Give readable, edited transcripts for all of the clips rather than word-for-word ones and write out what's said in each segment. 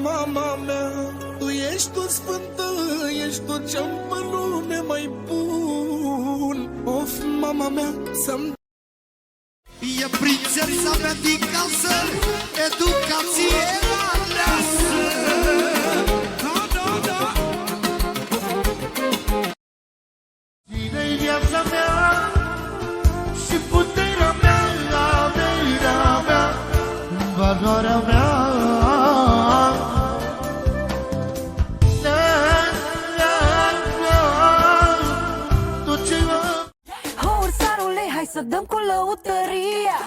mama mea. Tu ești o sfântă, ești tot ce-am pe lume mai bun. Of, mama mea, să-mi... E prințesa mea din casă, educație la aleasă. Cine-i viața mea și puterea mea, averea mea, valoarea mea. Hai să dăm cu lăutăria.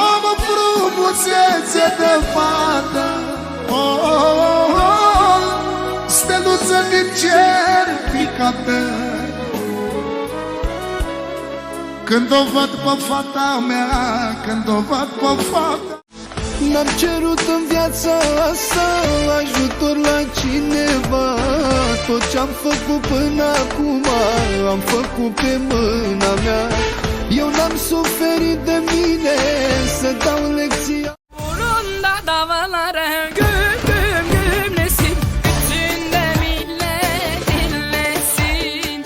O, mă, frumusețe de fată, steluță din cer picată. Când o văd pe fata mea, când o văd pe fata. N-am cerut în viața asta ajutor la cineva. Tot ce-am făcut până acum am făcut pe mâna mea. Eu n-am suferit de mine să dau lecția. Burunda davalara güm güm gümlesin, bütün de millet dinlesin.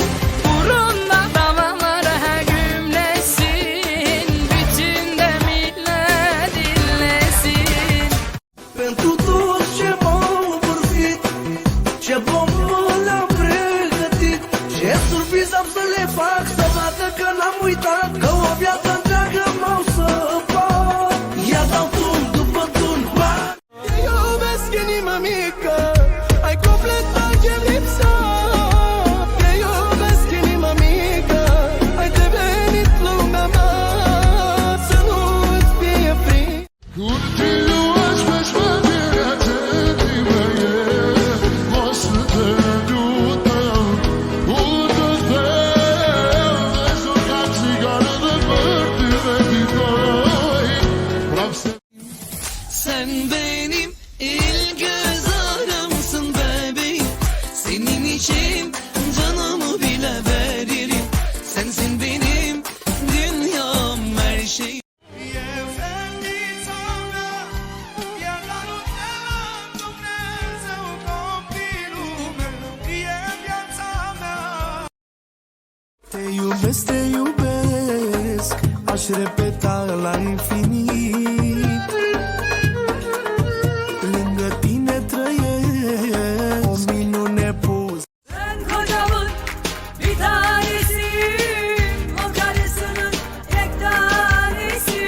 Burunda davalara gümlesin, bütün de millet dinlesin. Pentru toți ce m-au învârtit, ce bombă le-am pregătit, ce surpriz am să le fac, să vadă că n-am uitat, că o viață întreagă m-au săpat. Ia dau tun după tun, bani. Te iubesc, inima mică, ai completat ce-mi lipsa. Te iubesc, inima mică, ai devenit lumea mea. Să nu-ți fie frică. Sen benim il göz ağrımsın bebeğim. Senin için canımı bile veririm. Sensin benim dünyam, her şeyim. Te iubesc, te iubesc, aș repeta la infinit. Lângă tine trăiesc, o minune pus. Sen kocamın bir tanesin, o karısının tek tanesi.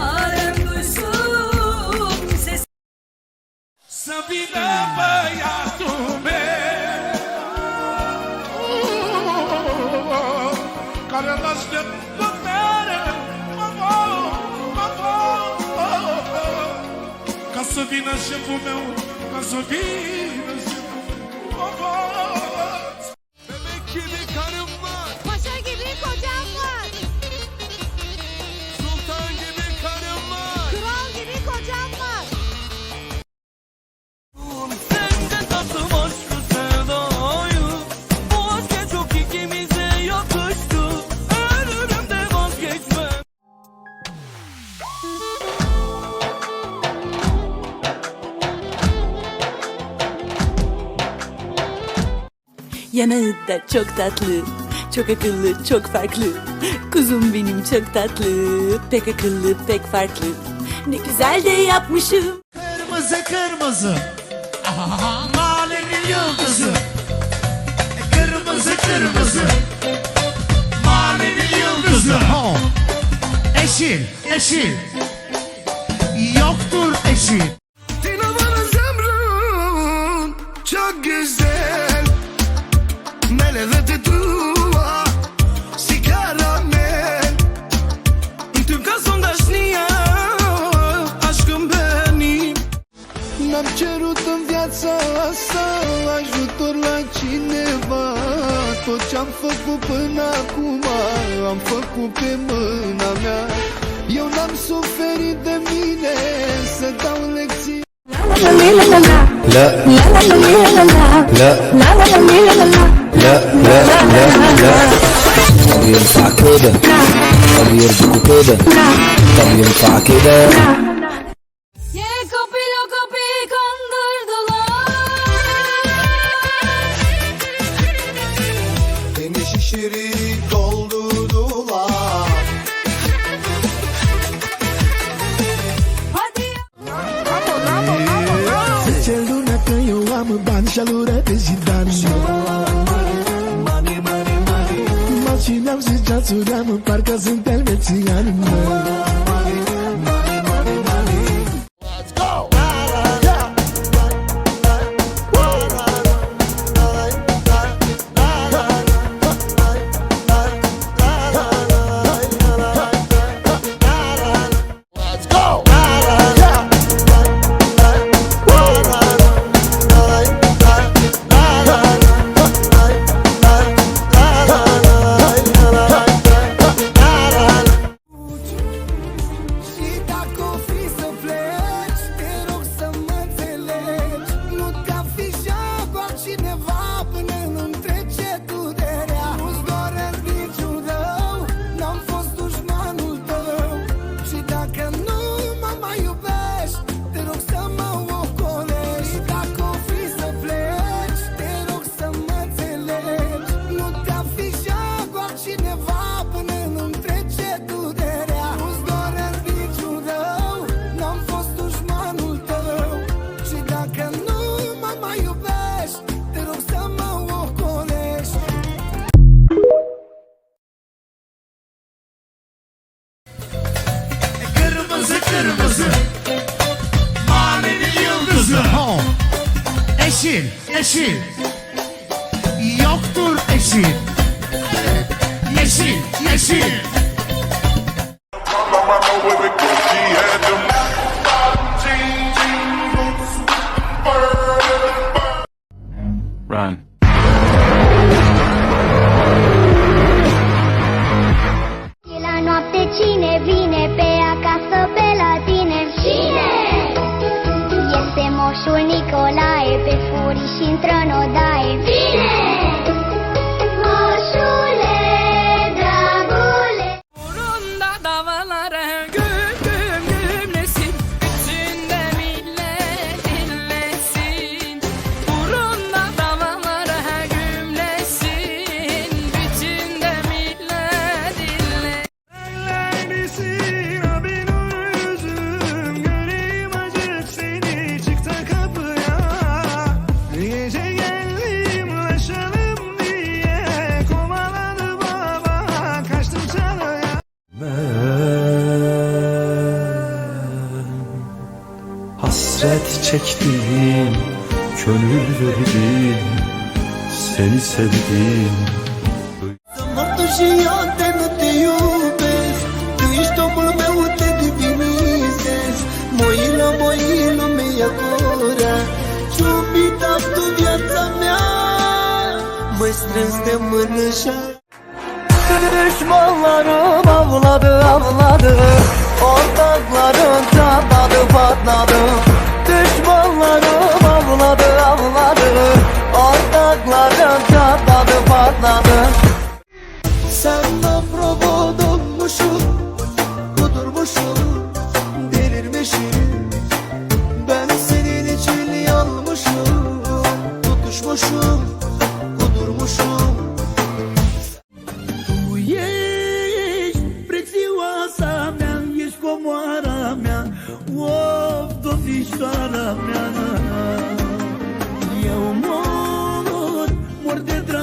Alem duysun ses. Să vină băiatul meu, care l-aștept tot mereu, ca să vină șeful meu, ca să vină șeful meu. Bebek gibi karım var, Paşa gibi kocam var. sultan gibi karım var. Kral gibi kocam var. Sende tatlım aşkı sevdayı, bu aşk en çok ikimize yakıştı. Ölürüm de vazgeçmem. Yanığı da çok tatlı, çok akıllı, çok farklı. Kuzum benim çok tatlı, pek akıllı, pek farklı. Ne güzel de yapmışım. Kırmızı kırmızı, mahallenin yıldızı. Kırmızı kırmızı, mahallenin yıldızı. Eşil, eşil, yoktur eşil. Tine bana zemrün çok güzel, melevete tua si caramel. Tüm casondașnia, aşkım benim. N-am cerut în viața asta ajutor la cineva. Tot ce-am făcut până acum am făcut pe mâna mea. Eu n-am suferit de mine să dau lecții. لا لا لا لا لا لا لا لا لا لا لا لا لا لا لا لا لا طب ينفع كده طب يرضيكوا كده طب ينفع كده Yine kapıyla kapıyı kandırdılar. Beni şişirip doldurdular. Hadi Se c'è luna che io amo, bacia l'ora che si danno. Macinam se già suriamo, parca sunt elvețian. Și dacă o fi să pleci, te rog să mă înțelegi. Nu te afișa cu altcineva până nu-mi trece durerea. Nu-ți doresc niciun rău, n-am fost dușmanul tău. Și dacă nu mă mai iubești, te rog să mă ocolești. Și dacă o fi să pleci, te rog să mă înțelegi. Nu te afișa cu altcineva până nu-mi trece durerea. Nu-ți doresc niciun rău, n-am fost dușmanul tău. Și dacă nu mă mai iubești, te rog să mă ocolești. Kırmızı kırmızı manevi yıldızı. Eşil yeşil yoktur eşil. Yeşil yeşil. Run. La noapte cine vine pe acasă pe la tine? Cine? Este moșul Nicolae, pe furii și intră în odaie. Vine! Moșule, dragule. burunda davalara güm güm gümlesin. Bütün de millet dinlesin. Burunda davalara gümlesin. Bütün de millet dinlesin. Neredesin o benim yüzüm, göreyim acık seni, çık da kapıya. Gece geldim ulaşalım diye, kovaladı baba, kaçtım çalaya. Hasret çektim, gönül verdim, seni sevdim. Mărtu și eu te nu te iubesc, tu ești omul meu, te divinizez. Moilo, mi-e gura, ciubita tu viața mea, mă strâns de mână și Düşmanlarım avladı avladı. Ortaklarım çatladı patladı. Düşmanlarım avladı avladı. Ortaklarım çatladı patladı. Senden robot olmuşum, kudurmuşum, delirmişim. Ben senin için yanmışım, tutuşmuşum, kudurmuşum. Tu ești prețioasa mea, ești comoara mea, of, domnișoara mea. Eu mor de drag.